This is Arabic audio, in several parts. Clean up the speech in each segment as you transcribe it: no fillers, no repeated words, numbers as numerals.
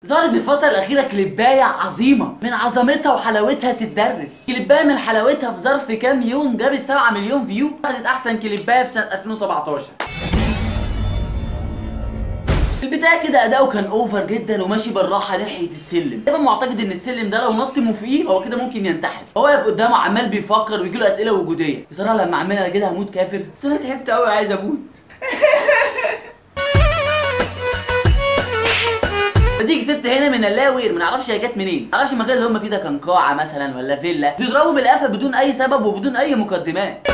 ظهرت الفترة الأخيرة كليباية عظيمة من عظمتها وحلاوتها تتدرس. كليباية من حلاوتها في ظرف كام يوم جابت 7 مليون فيو، خدت أحسن كليباية في سنة 2017. في البداية كده أداؤه كان أوفر جدا وماشي بالراحة ناحية السلم، تقريبا معتقد إن السلم ده لو نط من فوقيه هو كده ممكن ينتحر. هو واقف قدامه عمال بيفكر ويجيله أسئلة وجودية، يا ترى لما أعملها كده هموت كافر؟ بس أنا تعبت أوي عايز أموت. فتيجي ست هنا من اللاوير ما نعرفش هي جت منين، ما نعرفش المكان اللي هم فيه ده كان قاعه مثلا ولا فيلا، بيضربوا بالقفا بدون اي سبب وبدون اي مقدمات.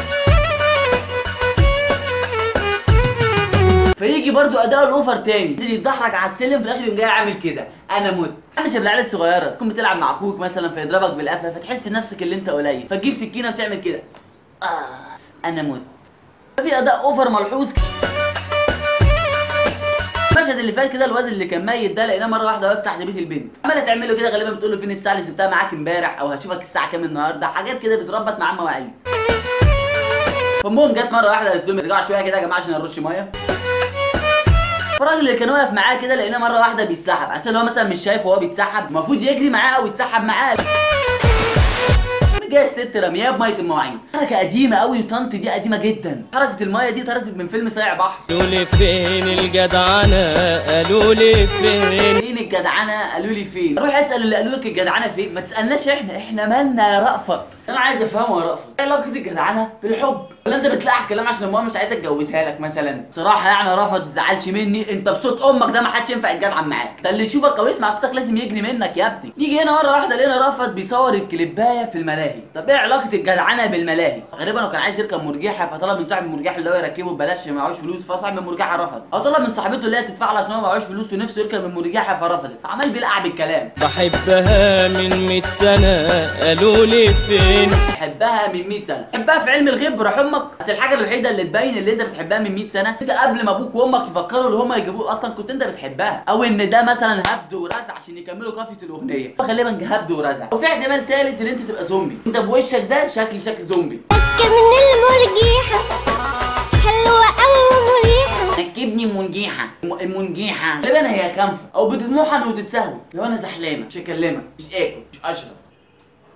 فيجي برضو اداء الاوفر تاني، ينزل يتدحرج على السلم في الاخر يقوم جاي عامل كده انا مت. عامل شبه العيال الصغيره تكون بتلعب مع اخوك مثلا فيضربك بالقفا فتحس نفسك اللي انت قليل، فتجيب سكينه وتعمل كده انا مت. ففي اداء اوفر ملحوظ. المشهد اللي فات كده الواد اللي كان ميت ده لقيناه مره واحده واقف تحت بيت البنت، عماله تعمل له كده غالبا بتقول له فين الساعه اللي سبتها معاك امبارح او هشوفك الساعه كام النهارده، حاجات كده بتربط معاه مواعيد. فالمهم جت مره واحده قالت لهم ارجعوا شويه كده يا جماعه عشان نرش ميه. فالراجل اللي كان واقف معاه كده لقيناه مره واحده بيتسحب، عشان هو مثلا مش شايف وهو بيتسحب، المفروض يجري معاه او يتسحب معاه. جايه الست رمياه بميه المواعين، حركه قديمه قوي وطنط دي قديمه جدا. حركه الميه دي طرزت من فيلم صايع بحر. قالوا لي فين الجدعنه، قالوا لي فين الجدعنه، قالوا لي فين. روح اسال اللي قالوا لك الجدعنه فين، ما تسالناش احنا مالنا يا رأفت. انا عايز افهمه يا رأفت، ايه علاقه الجدعنه بالحب؟ ولا انت بتلقح كلام عشان امها مش عايزه اتجوزها لك مثلا؟ صراحه يعني يا رأفت ما تزعلش مني، انت بصوت امك ده ما حدش ينفع يتجدعن معاك، ده اللي يشوفك او يسمع صوتك لازم يجري منك يا ابني. نيجي هنا مره واحده لقينا رأفت بيصور الكليبايه في الملاهي. طب ايه علاقه الجدعنه بالملاهي؟ غالبا هو كان عايز يركب مرجحه فطلب من صاحب المرجحه اللي هو يركبه ببلاش معهوش فلوس، فصاحب المرجحه رفض، او طلب من صاحبته اللي هي تدفع له عشان هو معهوش فلوس ونفسه يركب المرجحه فرفضت، فعمال بيلقع بالكلام. بحبها من 100 سنه، قالوا لي فين بحبها من 100 سنه، بحبها في علم الغيب روح امك. بس الحاجه الوحيده اللي تبين اللي انت بتحبها من 100 سنه، انت قبل ما ابوك وامك يفكروا اللي هم يجيبوه اصلا كنت انت بتحبها، او ان ده مثلا هبد ورزع عشان يكملوا قافيه الاغنيه، غالبا هبد ورزع. وفي احتمال ثالث ان انت تبقى زومبي، انت بوشك ده شكل زومبي. من المرجيحه حلوه او مريحه، ركبني المنجيحه غالبا هي خنفه او بتطمحن وتتسهوي، لو انا زحلانه مش هكلمك مش اكل مش اشرب.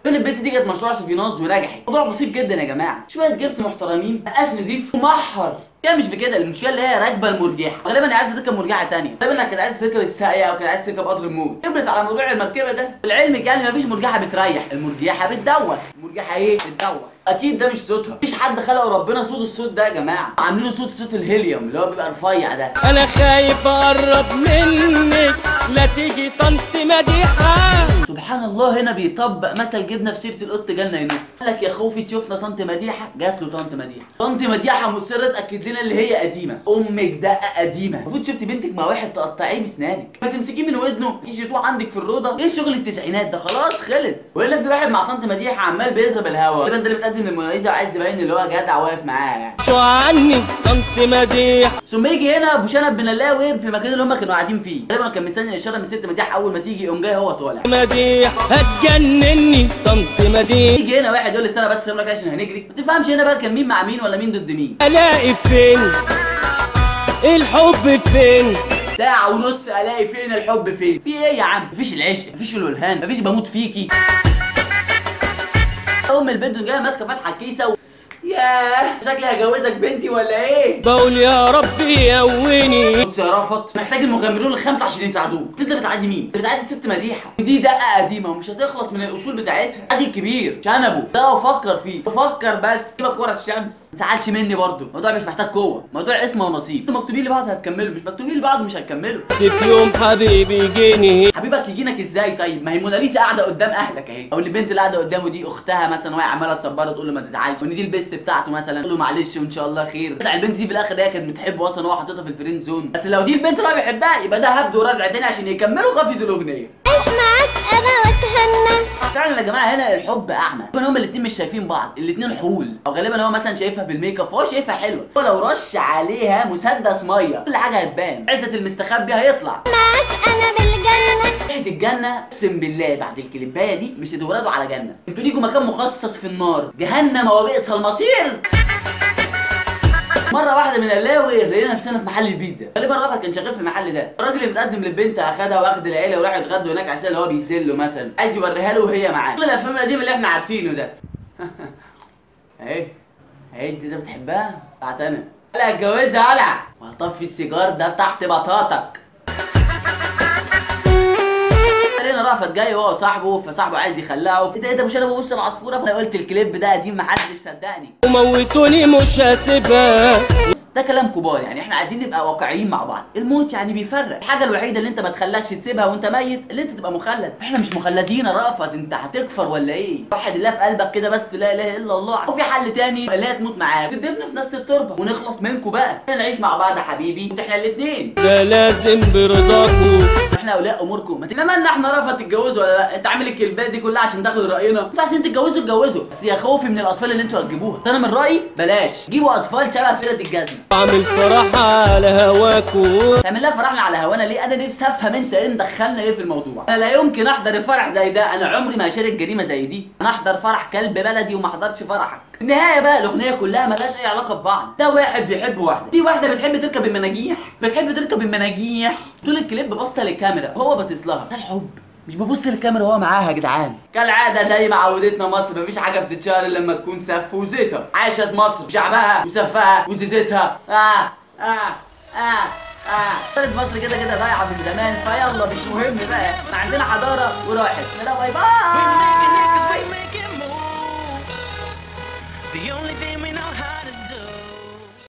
فين البنت دي كانت مشروع سوفيناز ونجحت، موضوع بسيط جدا يا جماعه، شويه جبس محترمين مبقاش نضيف ومحر. هي مش في كده، المشكله اللي هي راكبه المرجحه، غالبا هي عايزه تركب مرجحه ثانيه، غالبا انها كانت عايزه تركب الساقيه او كانت عايزه تركب قطر الموت، كبرت على موضوع المركبه ده. لعلمك يعني مفيش مرجحه بتريح، المرجحه بتدوخ. المرجحه ايه؟ بتدوخ. اكيد ده مش صوتها، مفيش حد خلقه ربنا الصوت ده يا جماعه، عاملينه صوت الهيليوم اللي هو بيبقى رفيع ده. انا خايف اقرب منك لا تيجي طنط مديحه. سبحان الله هنا بيطبق مثل جبنا في سيره القط جالنا ينط. قال لك يا خوفي تشوفنا طنط مديحه، جات له طنط مديحه. طنط مديحه مصره تاكد لنا اللي هي قديمه، امك دقه قديمه، المفروض شفتي بنتك مع واحد تقطعيه بسنانك، ما تمسكيه من ودنه يجي يطوع عندك في الروضه. ايه شغل التسعينات ده؟ خلاص خلص. وهنا في واحد مع طنط مديحه عمال بيضرب الهوا، غالبا ده اللي بتقدم للموناليزا وعايز يبين اللي هو جدع واقف معاها يعني. شو عني طنط مديحه. ثم يجي هنا ابو شنب بن اللاوير في المكان اللي هم كانوا قاعدين فيه، غالبا كان مستني الاشاره من ست مديحه اول ما تيجي يقوم جاي هو طالع. مديحه هتجنني طنط مديحه. يجي هنا واحد يقول لي استنى بس لك عشان هنجري، ما تفهمش هنا بقى كان مين مع مين ولا مين ضد مين. الاقي فين الحب فين؟ ساعة ونص الاقي فين الحب فين؟ في ايه يا عم؟ مفيش العشق، مفيش الولهان، مفيش بموت فيكي. ام البنت جايه ماسكه فاتحه الكيسه ياه شكلي هجوزك بنتي ولا ايه؟ بقول يا ربي يقويني. بص يا رفت، محتاج المغامرون الخمسه عشان يساعدوك. انت بتعادي مين؟ انت بتعادي الست مديحه، دي دقه قديمه ومش هتخلص من الاصول بتاعتها. عادي كبير شنبه ده لو فكر فيه، فكر بس سيبك ورا الشمس. ما تزعلش مني برضه، الموضوع مش محتاج قوه، موضوع اسمه ونصيب. مكتوبين لبعض هتكملوا، مش مكتوبين لبعض مش هتكملوا. في يوم حبيبي يجيني. حبيبك يجينك ازاي طيب؟ ما هي موناليزا قاعده قدام اهلك اهي، او البنت اللي قاعده قدامه دي اختها مثلا وهي عماله تصبره تقول له ما تزعلش، وان دي البيست بتاعته مثلا تقول له معلش وان شاء الله خير. طلع البنت دي في الاخر هي كانت بتحبه اصلا وهو حاططها في الفريند زون، بس لو دي البنت اللي هو بيحبها يبقى ده هبد ورزع تاني عشان يكملوا قافيه الاغنيه. عيش معاك انا واتهنى. فعلا يا جماعه هنا الحب اعمى، هما الاثنين مش شايفين بعض، الاثنين حول، او غالبا هو مثلا شايفها بالميك اب فهو شايفها حلوه، هو لو رش عليها مسدس ميه كل حاجه هتبان، عزه المستخبي هيطلع. معاك انا بالجنه. ريحه الجنه اقسم بالله بعد الكليبايه دي مش هتولدوا على جنه، انتوا ليكوا مكان مخصص في النار، جهنم وبئس المصير. مره واحده من اللاوي لقينا نفسنا في محل البيتزا. غالبا رافت كان شغال في المحل ده. الراجل اللي متقدم للبنت اخدها واخد العيله وراح يتغدوا هناك عشان اللي هو بيسله مثلا، عايز يوريها له وهي معاه. كل الافلام القديمه اللي احنا عارفينه ده. اهي دي ده بتحبها؟ بتاعت انا. لا اتجوزها قلع وهطفي السيجار ده تحت بطاطك. لقينا رافت جاي وهو صاحبه، فصاحبه عايز يخلعه. ايه ده مش انا ببص العصفوره؟ فانا قلت الكليب ده قديم محدش صدقني. وموتوني مش هسيبها. ده كلام كبار، يعني احنا عايزين نبقى واقعيين مع بعض. الموت يعني بيفرق. الحاجه الوحيده اللي انت ما تخلكش تسيبها وانت ميت اللي انت تبقى مخلد. احنا مش مخلدين يا رافت، انت هتكفر ولا ايه؟ وحد الله في قلبك كده بس، لا اله الا الله. وفي حل تاني اللي هي تموت معاك، تدفن في نفس التربه ونخلص منكم بقى، نعيش مع بعض يا حبيبي احنا الاثنين. ده لازم برضاكوا. احنا اولياء اموركم. انما ان احنا رافت تتجوزوا ولا لا؟ انت عامل الكلبات دي كلها عشان تاخد راينا؟ انتوا عايزين تتجوزوا بس يا خوفي من الاطفال اللي انتوا هتجيبوها. انا من رايي بلاش، جيبوا اطفال شبه فرقه الجزمه. اعمل فرح على هواكوا. تعمل لها فرحنا على هوانا ليه؟ انا نفسي افهم انت ايه مدخلنا ايه في الموضوع. انا لا يمكن احضر الفرح زي ده، انا عمري ما هشارك جريمه زي دي. انا احضر فرح كلب بلدي وما احضرش فرحك. النهايه بقى الاغنيه كلها مالهاش اي علاقه ببعض. ده واحد بيحب واحده، دي واحده بتحب تركب المناجيح. طول الكليب باصه للكاميرا وهو باصص لها. ده الحب، مش ببص للكاميرا وهو معاها يا جدعان. كالعاده زي ما عودتنا مصر، مفيش حاجه بتتشهر الا لما تكون سف وزيتها. عاشت مصر شعبها وسفها وزيتها. طلعت مصر كده ضايعه من زمان، فيلا مش مهم بقى، احنا عندنا حضاره وراحت. لا باي باي.